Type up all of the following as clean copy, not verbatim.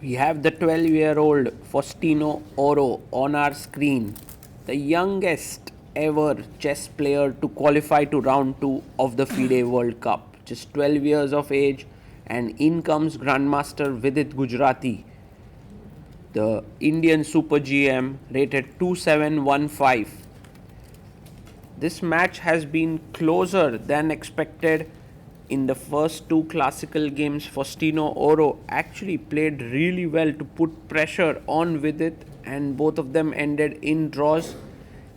We have the 12-year-old Faustino Oro on our screen, the youngest ever chess player to qualify to round 2 of the FIDE World Cup. Just 12 years of age, and in comes Grandmaster Vidit Gujrathi, the Indian Super GM, rated 2715. This match has been closer than expected. In the first two classical games, Faustino Oro actually played really well to put pressure on Vidit, and both of them ended in draws.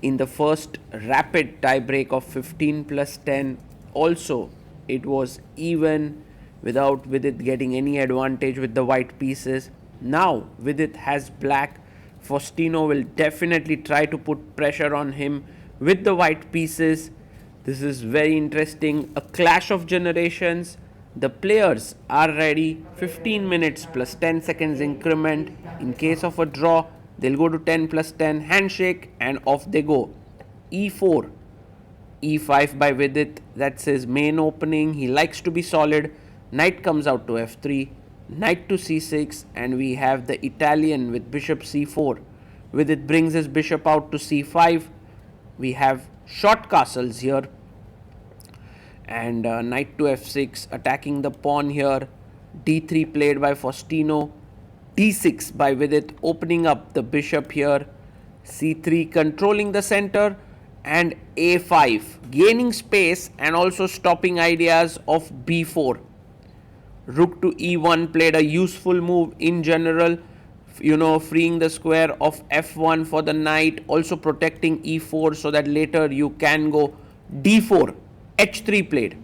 In the first rapid tiebreak of 15 plus 10, also it was even without Vidit getting any advantage with the white pieces. Now Vidit has black. Faustino will definitely try to put pressure on him with the white pieces. This is very interesting. A clash of generations. The players are ready. 15 minutes plus 10 seconds increment. In case of a draw, they'll go to 10 plus 10, handshake, and off they go. E4, E5 by Vidit. That's his main opening. He likes to be solid. Knight comes out to F3, knight to C6, and we have the Italian with bishop C4. Vidit brings his bishop out to C5. We have short castles here, and knight to F6 attacking the pawn here. D3 played by Faustino, D6 by Vidit opening up the bishop here. C3 controlling the center, and A5 gaining space and also stopping ideas of B4. Rook to E1 played a useful move in general, freeing the square of F1 for the knight, also protecting E4 so that later you can go D4. H3 played,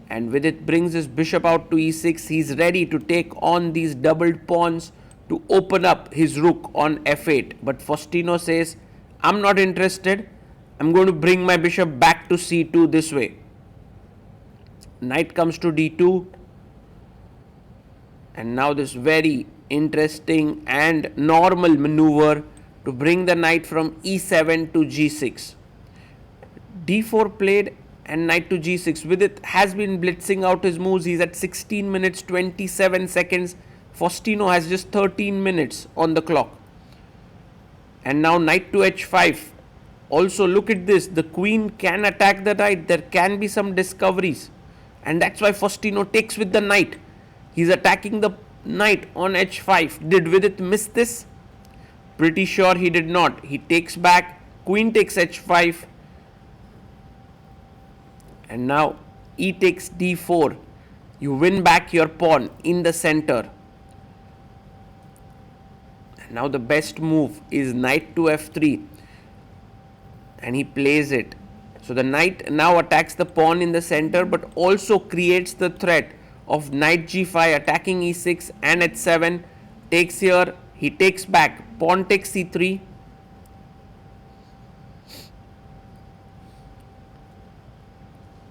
and Vidit brings his bishop out to E6. He's ready to take on these doubled pawns to open up his rook on F8, but Faustino says, I'm not interested. I'm going to bring my bishop back to C2 this way. Knight comes to D2, and now this very interesting and normal maneuver to bring the knight from E7 to G6. D4 played and knight to G6. Vidit has been blitzing out his moves. He's at 16 minutes 27 seconds. Faustino has just 13 minutes on the clock. And now knight to H5. Also look at this. The queen can attack the knight. There can be some discoveries. And that's why Faustino takes with the knight. He's attacking the knight on H5. Did Vidit miss this? Pretty sure he did not. He takes back. Queen takes H5. And now E takes D4. You win back your pawn in the center. And now the best move is knight to F3. And he plays it. So the knight now attacks the pawn in the center, but also creates the threat of knight G5 attacking E6 and H7. Takes here. He takes back. Pawn takes C3.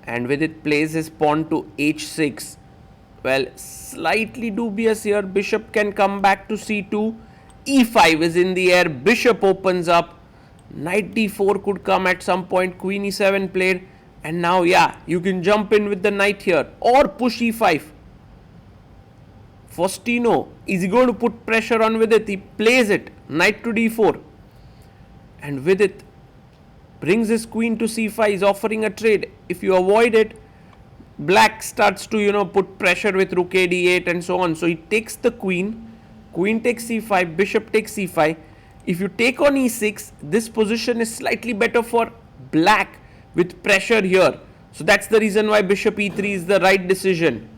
And Vidit plays his pawn to H6. Well, slightly dubious here. Bishop can come back to C2. E5 is in the air. Bishop opens up. Knight D4 could come at some point. Queen E7 played. And now, you can jump in with the knight here. Or push E5. Faustino, is he going to put pressure on Vidit? He plays it. Knight to D4. And Vidit brings his queen to C5, is offering a trade. If you avoid it, black starts to, put pressure with rook a d8 and so on. So he takes the queen, queen takes C5, bishop takes C5. If you take on E6, this position is slightly better for black with pressure here. So that's the reason why bishop E3 is the right decision.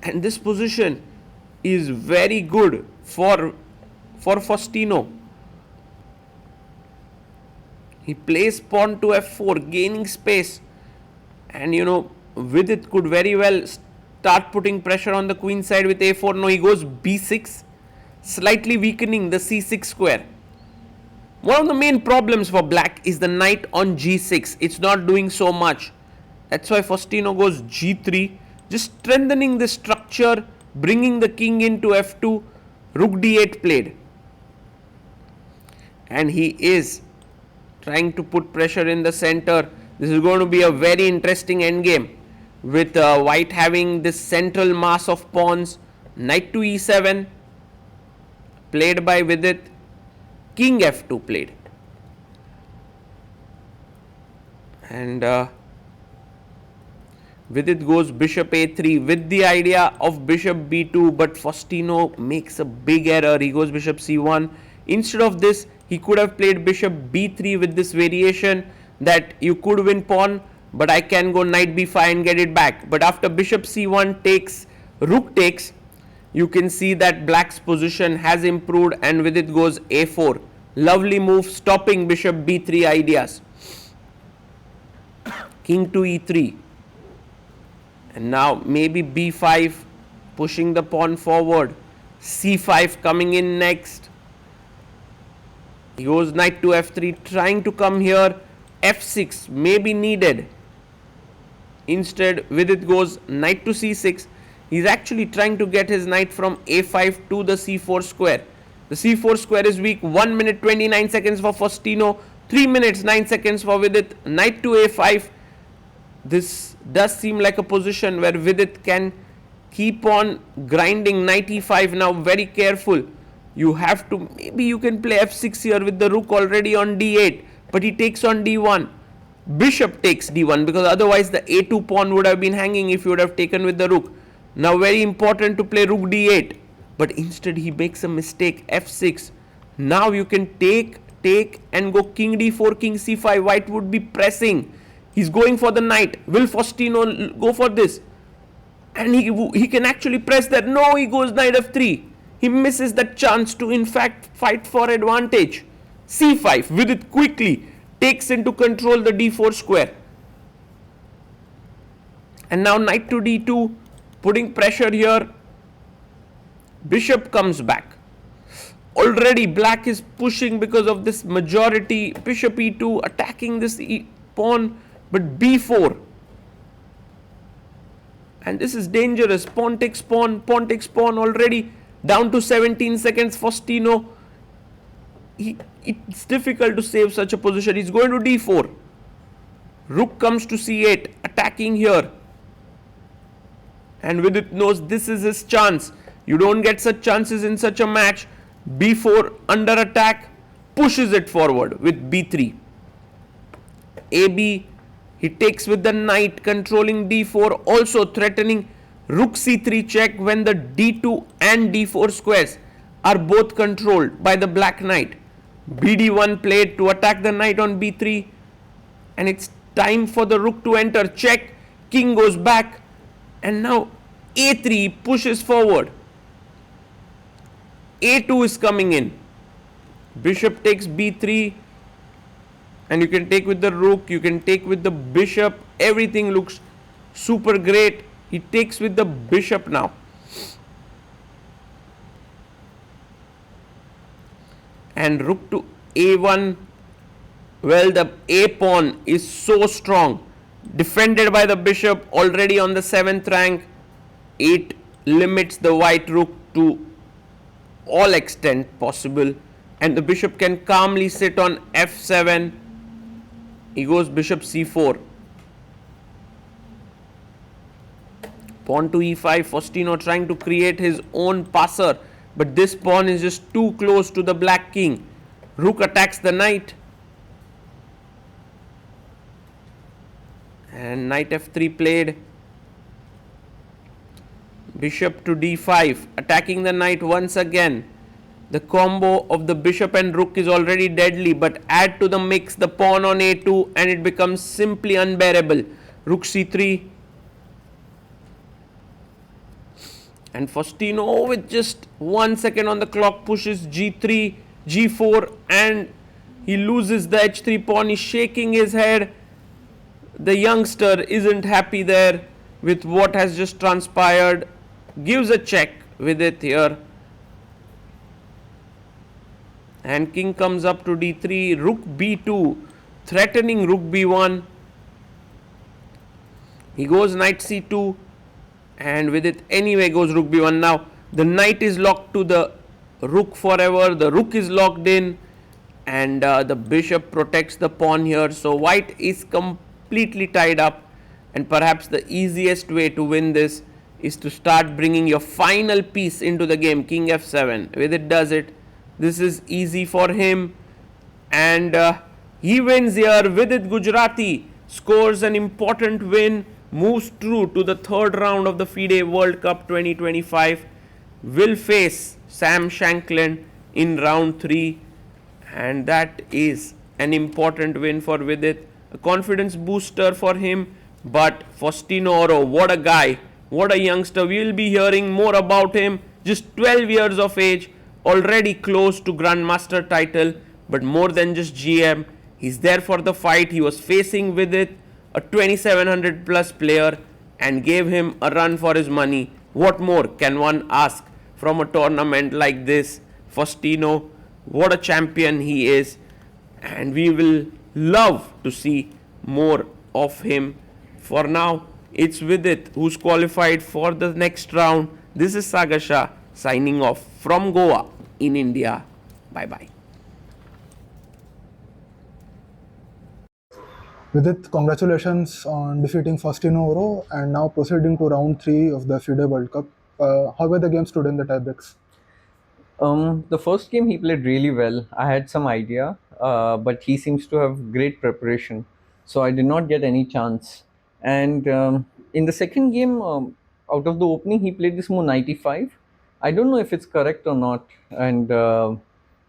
And this position is very good for Faustino. He plays pawn to F4, gaining space. And Vidit could very well start putting pressure on the queen side with A4. No, he goes B6, slightly weakening the C6 square. One of the main problems for black is the knight on G6. It's not doing so much. That's why Faustino goes G3, just strengthening the structure, bringing the king into F2. Rook D8 played. And he is trying to put pressure in the center. This is going to be a very interesting endgame with white having this central mass of pawns. Knight to E7, played by Vidit. King f2 played. And Vidit goes bishop a3 with the idea of bishop b2, but Faustino makes a big error. He goes bishop c1. Instead of this, he could have played bishop b3 with this variation that you could win pawn, but I can go knight b5 and get it back. But after bishop c1 takes, rook takes, you can see that black's position has improved and Vidit goes a4. Lovely move, stopping bishop b3 ideas. King to e3. And now maybe b5, pushing the pawn forward. c5 coming in next. He goes knight to f3, trying to come here. f6 may be needed. Instead, Vidit goes knight to c6. He's actually trying to get his knight from a5 to the c4 square. The c4 square is weak. 1 minute 29 seconds for Faustino. 3 minutes 9 seconds for Vidit. Knight to a5. This does seem like a position where Vidit can keep on grinding. Knight e5 now, very careful. You have to, maybe you can play f6 here with the rook already on d8, but he takes on d1. Bishop takes d1 because otherwise the a2 pawn would have been hanging if you would have taken with the rook. Now very important to play rook d8, but instead he makes a mistake, f6. Now you can take and go king d4, king c5. White would be pressing. He's going for the knight. Will Faustino go for this? And he can actually press that. No, he goes knight f3. He misses that chance to in fact fight for advantage. c5. Vidit quickly takes into control the d4 square. And now knight to d2, putting pressure here. Bishop comes back. Already black is pushing because of this majority. Bishop e2, attacking this pawn. But b4, and this is dangerous. Pawn takes pawn already. Down to 17 seconds. Faustino, it's difficult to save such a position. He's going to d4. Rook comes to c8, attacking here. And Vidit knows this is his chance. You don't get such chances in such a match. b4 under attack, pushes it forward with b3. ab, he takes with the knight, controlling d4, also threatening rook c3 check when the d2 and d4 squares are both controlled by the black knight. bd1 played to attack the knight on b3, and it's time for the rook to enter. Check, king goes back, and now a3 pushes forward. a2 is coming in. Bishop takes b3. And you can take with the rook, you can take with the bishop. Everything looks super great. He takes with the bishop now. And rook to a1. Well, the a pawn is so strong. Defended by the bishop, already on the 7th rank. It limits the white rook to all extent possible. And the bishop can calmly sit on f7. He goes bishop c4. Pawn to e5. Faustino trying to create his own passer, but this pawn is just too close to the black king. Rook attacks the knight. And knight f3 played. Bishop to d5, attacking the knight once again. The combo of the bishop and rook is already deadly, but add to the mix the pawn on a2 and it becomes simply unbearable. Rook c3. And Faustino, with just 1 second on the clock, pushes g3, g4, and he loses the h3 pawn. He's shaking his head. The youngster isn't happy there with what has just transpired. Gives a check with it here. And king comes up to d3, rook b2, threatening rook b1. He goes knight c2, and with it anyway goes rook b1. Now the knight is locked to the rook forever. The rook is locked in, and the bishop protects the pawn here. So white is completely tied up, and perhaps the easiest way to win this is to start bringing your final piece into the game. King f7. With it does it. This is easy for him. And he wins here. Vidit Gujrathi scores an important win, moves through to the third round of the FIDE World Cup 2025. Will face Sam Shankland in round 3, and that is an important win for Vidit, a confidence booster for him. But Faustino Oro, what a guy, what a youngster. We will be hearing more about him. Just 12 years of age, already close to Grandmaster title, but more than just GM. He's there for the fight. He was facing Vidit, a 2700 plus player, and gave him a run for his money. What more can one ask from a tournament like this? Faustino, what a champion he is, and we will love to see more of him. For now, it's Vidit who's qualified for the next round. This is Sagar Shah signing off from Goa in India. Bye bye. Vidit, congratulations on defeating Faustino Oro and now proceeding to round 3 of the FIDE World Cup. How were the games today in the tiebreaks? The first game he played really well. I had some idea, but he seems to have great preparation, so I did not get any chance. And in the second game, out of the opening, he played this move 95. I don't know if it's correct or not, and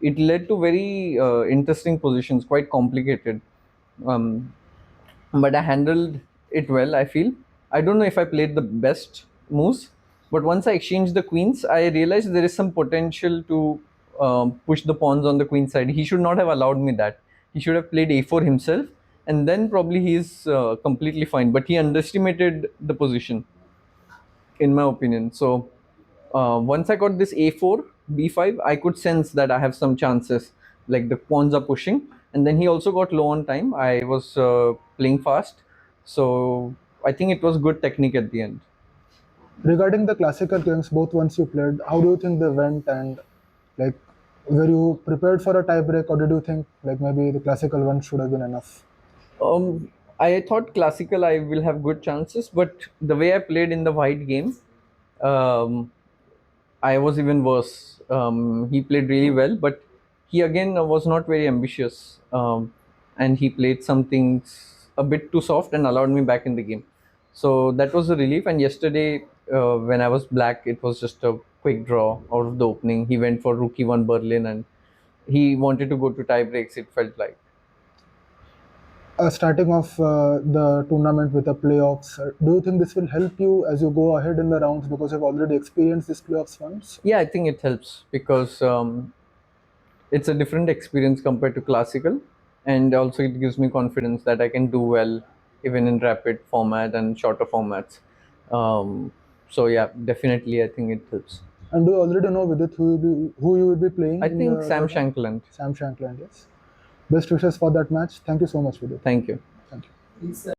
it led to very interesting positions, quite complicated. Um, but I handled it well, I feel. I don't know if I played the best moves, but once I exchanged the queens, I realized there is some potential to push the pawns on the queen side. He should not have allowed me that. He should have played a4 himself, and then probably he's completely fine. But he underestimated the position, in my opinion. So once I got this a4, b5, I could sense that I have some chances. Like the pawns are pushing, and then he also got low on time. I was playing fast, so I think it was good technique at the end. Regarding the classical games, both ones you played, how do you think they went? And like, were you prepared for a tiebreak, or did you think like maybe the classical one should have been enough? I thought classical I will have good chances, but the way I played in the white game, um, I was even worse. He played really well, but he again was not very ambitious, and he played some things a bit too soft and allowed me back in the game. So that was a relief. And yesterday, when I was black, it was just a quick draw out of the opening. He went for rookie one Berlin, and he wanted to go to tie breaks. It felt like. Starting off the tournament with the playoffs, do you think this will help you as you go ahead in the rounds because you've already experienced these playoffs once? Yeah, I think it helps because it's a different experience compared to classical, and also it gives me confidence that I can do well even in rapid format and shorter formats. So yeah, definitely I think it helps. And do you already know with it who you will be playing I in think the Sam tournament? Shankland. Sam Shankland, yes. Best wishes for that match. Thank you so much, Vidit. Thank you. Thank you.